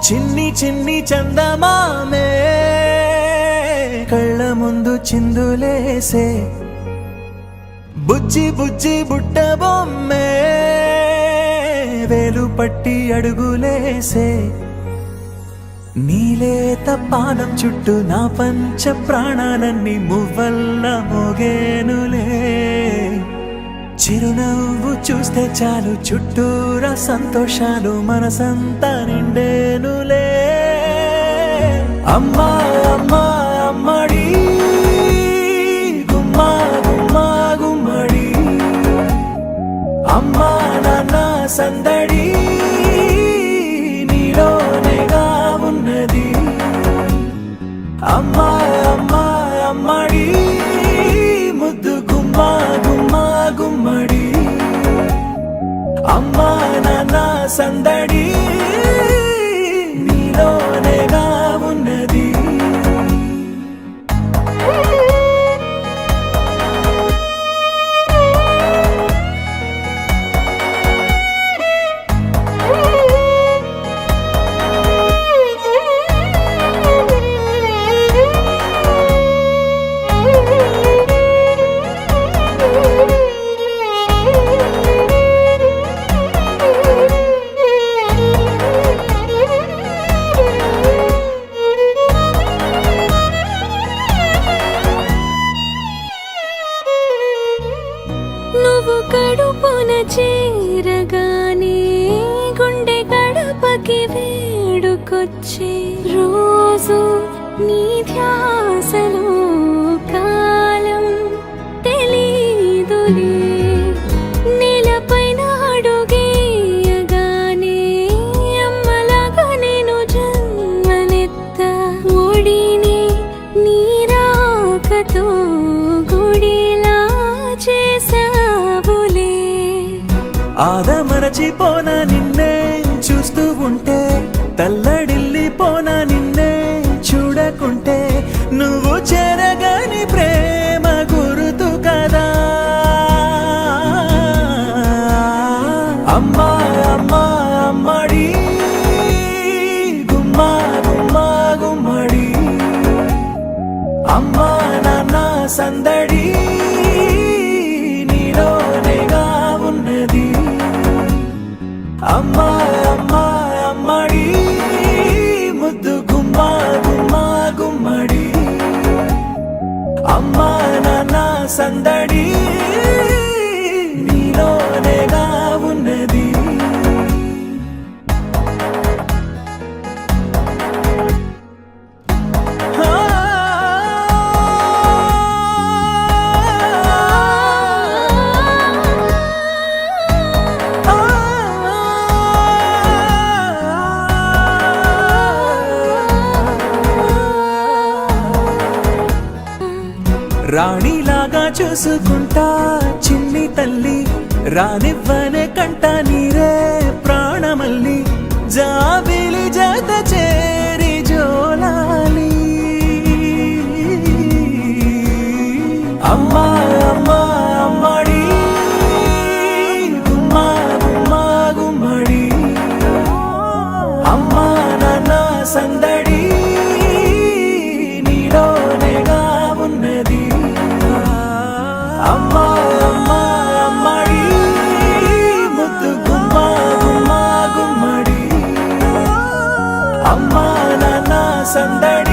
చిన్ని చిన్ని చందమామే కళ్ళ ముందు చిందులేసే బుజ్జి బుజ్జి బుట్ట బొమ్మే వేలు పట్టి అడుగులేసే నీలేత పానం చుట్టూ నా పంచ ప్రాణాలన్నీ మువ్వల్ల మోగేనులే చిరునవ్వు చూస్తే చాలు చుట్టూరా సంతోషాలు మనసంతా నిండేనులే అమ్మా అమ్మా అమ్మడి గుమ్మా గుమ్మా గుమ్మడి అమ్మా నాన్న సందడి నీలోనేగా ఉన్నది అమ్మా అమ్మా అమ్మడి ముద్దు గుమ్మా గుమ్మా గుమ్మడి అమ్మా నాన్న సందడి నీలోనేగా ఉన్నది నువ్వు కడుపున చేరగానే గుండె గడపకి వేడుకొచ్చే రోజు నీ ధ్యాసలో కాలం తెలీదులే నేలపైన అడుగేయగానే అమ్మలాగా నేను జన్మనెత్త ఒడిని నీ రాకతో గుడిలా చేసావులే ఆదమరచిపోనా నిన్నే చూస్తూ ఉంటే తల్లడిల్లిపోనా నిన్నే చూడకుంటే నువ్వు చెరగని ప్రేమ గురుతు కదా అమ్మా అమ్మా అమ్మడి గుమ్మా గుమ్మా గుమ్మడి అమ్మా నాన్న సందడి నీలోనేగా ఉన్నది అమ్మా అమ్మా అమ్మడి ముద్దు గుమ్మా గుమ్మా గుమ్మడి అమ్మా నాన్న సందడి నీలోనేగా ఉన్నది రాణిలాగా చూసుకుంటా చిన్ని తల్లి రానివ్వనే కంట నీరే ప్రాణమల్లి జాబిలి జత చేరి జోలాలి అమ్మా అమ్మా అమ్మడి గుమ్మా గుమ్మా గుమ్మడి అమ్మా నాన్న సందడి నీలోనేగా ఉన్నది అమ్మా అమ్మా అమ్మడి ముద్దు గుమ్మా గుమ్మా గుమ్మడి అమ్మా నాన్న సందడి